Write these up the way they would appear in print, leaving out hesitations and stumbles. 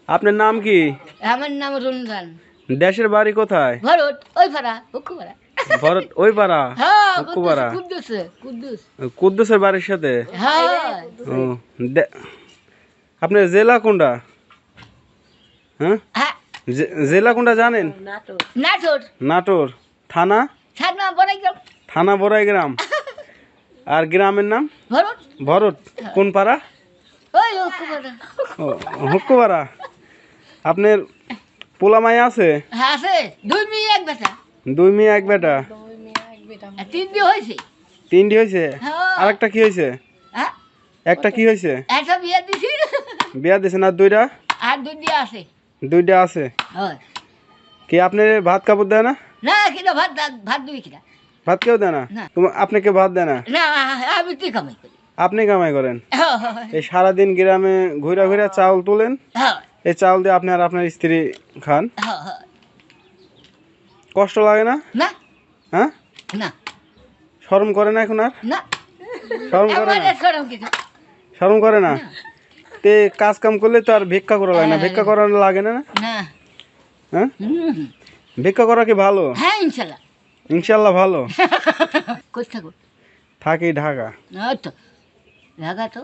আপনার নাম কি? আমার নাম রঞ্জন। দেশের বাড়ি কোথায়? ভরত ওই পাড়া হুকুপাড়া। ভরত ওই পাড়া? হ্যাঁ হুকুপাড়া। কুদ্দুস কুদ্দুস। কুদ্দুসের বাড়ির সাথে? হ্যাঁ। ও, আপনার জেলা কোনটা? হ্যাঁ, হ্যাঁ জেলা কোনটা জানেন? নাটোর। নাটোর। থানা? থানা বড়াইগ্রাম। থানা বড়াইগ্রাম। আর গ্রামের নাম? ভরত। ভরত। কোন পাড়া? ওই হুকুপাড়া। ও, হুক্কুপাড়া। আপনার পোলা মাই আছে? হ্যাঁ আছে, 2 মেয়ে 1 বেটা। 2 মেয়ে 1 বেটা। 3 বিয়ে হয়েছে। 3টি হয়েছে? হ্যাঁ। আরেকটা কি হয়েছে? হ্যাঁ একটা কি হয়েছে? একটা বিয়ে দিছি। বিয়া দিয়েছে না? 2টা? আর 2 দিয়ে আছে। 2টা আছে। হয় কি আপনার ভাত কাপড় দেয় না? না কিনা ভাত ভাত দুই কিনা। ভাত কেউ দেয় না? না। আপনাকে ভাত দেয় না? না আমি তুই কামাই করি। আপনি কামাই করেন? হ্যাঁ এই সারাদিন গ্রামে ঘুরা ঘুরা চাউল তোলেন, হ্যাঁ এই চাউল দিয়ে আপনি আর আপনার স্ত্রী খান। হ্যাঁ। কষ্ট লাগে না? না হ্যাঁ, না শরম করে না এখন আর? না শরম করে না? আমাদের সরম কিছু শরম করে না? তে কাজ কাম করলে তো আর ভিক্ষা করা লাগে না? ভিক্ষা করা লাগে না? না। হ্যাঁ, ভিক্ষা করা কি ভালো? হ্যাঁ ইনশাল্লাহ। ইনশাল্লাহ ভালো। কোথা থাকো? থাকি ঢাকা। না তো ঢাকা তো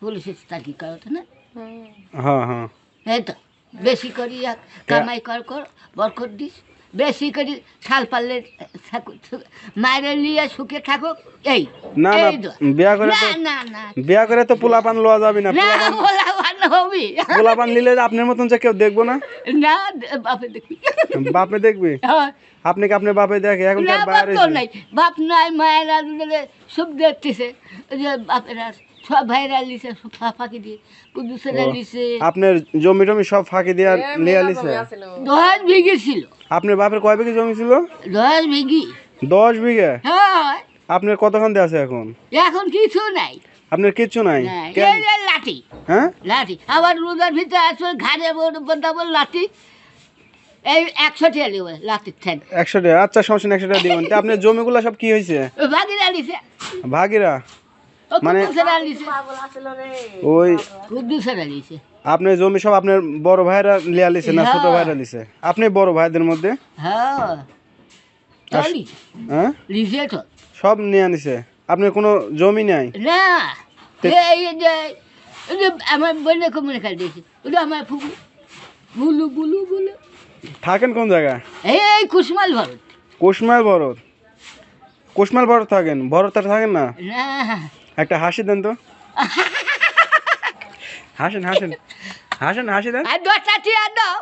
পুলিশের চাকরি করো তো না? হ্যাঁ হ্যাঁ। এই তো বেশি করি কামাই কর বরকত দিস, বেশি করি শাল পারলে মায়ের নিয়ে সুখে থাকুক। এই না না, এই দোয়া। বিয়া করে না তো না না বিয়া করে তো পোলাপান লওয়া যাবে না। না বলা ভালো হবি পোলাপান নিলে আপনার মতন যে কেউ দেখবো না? না বাপে দেখবি। বাপে দেখবে? হ্যাঁ। আপনি কি আপনার বাপে দেখে? এখন না তার বাপ বাইরে তো নাই, বাপ নাই, মায়েরা সব দেখতেছে। ওই যে বাপেরা সব ভাইরা লিছে, সব ফাঁকি দিয়ে কুদ্দুসেরা লিছে। আপনার জমি টমি সব ফাঁকি দিয়ে লিয়া লিছে? 10 বিঘে ছিল। আপনার বাপের কয় বিঘা জমি ছিল? 10 বিঘি। 10 বিঘা? হ্যাঁ আপনার কতখান দিয়ে আছে এখন? এখন কিছু নাই। আপনার কিচ্ছু নাই? না, কেন? এই যে লাঠি হ্যাঁ, লাঠি আবার রোজার ভিতরে আছে ঘাড়ে বদাবল লাঠি। এই 100 টাকা নেবে লাঠির ঠ্যাং। 100 টাকা? আচ্ছা সমস্যা নেই, 100 টাকা দিবেন। তা আপনার জমিগুলো সব কি হয়েছে? ভাগিরা লিছে, ভাগিরা? মানে কুদ্দুসেরা লিছে, ওই কুদ্দুসেরা লিছে। আপনার জমি সব আপনার বড় ভাইরা লিয়া লিছে না ছোট হ্যাঁ। ভাইরা লিছে? আপনি বড় ভাইদের মধ্যে? হ্যাঁ চলি হ্যাঁ, লিছে তো। সব নিয়ে নিছে? আপনার কোনো জমি নাই? না এই যে আমার বোনের কমনে খাল দিয়েছে, ওটা আমার ফুবু বুলু বুলু বুলু। থাকেন কোন জায়গায়? এই কুসমাল ভরত। কোশমাল ভরত? কোশমাল ভরত থাকেন? ভরত আর থাকেন না? না একটা হাসি দেন তো। হাসেন হাসেন হাসেন, হাসি দেন। আর 10টা টিয়া দাও।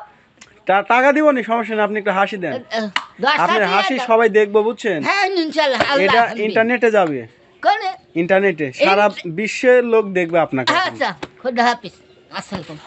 টাকা দিব নি, সমস্যা নেই, আপনি একটা হাসি দেন। 10টা আপনার টিয়া হাসি দাও। সবাই দেখবো, বুঝছেন? হ্যাঁ ইনশাআল্লাহ। এটা আল্লাহ ইন্টারনেটে যাবে, কোনে? ইন্টারনেটে সারা বিশ্বের লোক দেখবে আপনাকে। আচ্ছা খোদা হাফেজ। আসসালামু আলাইকুম।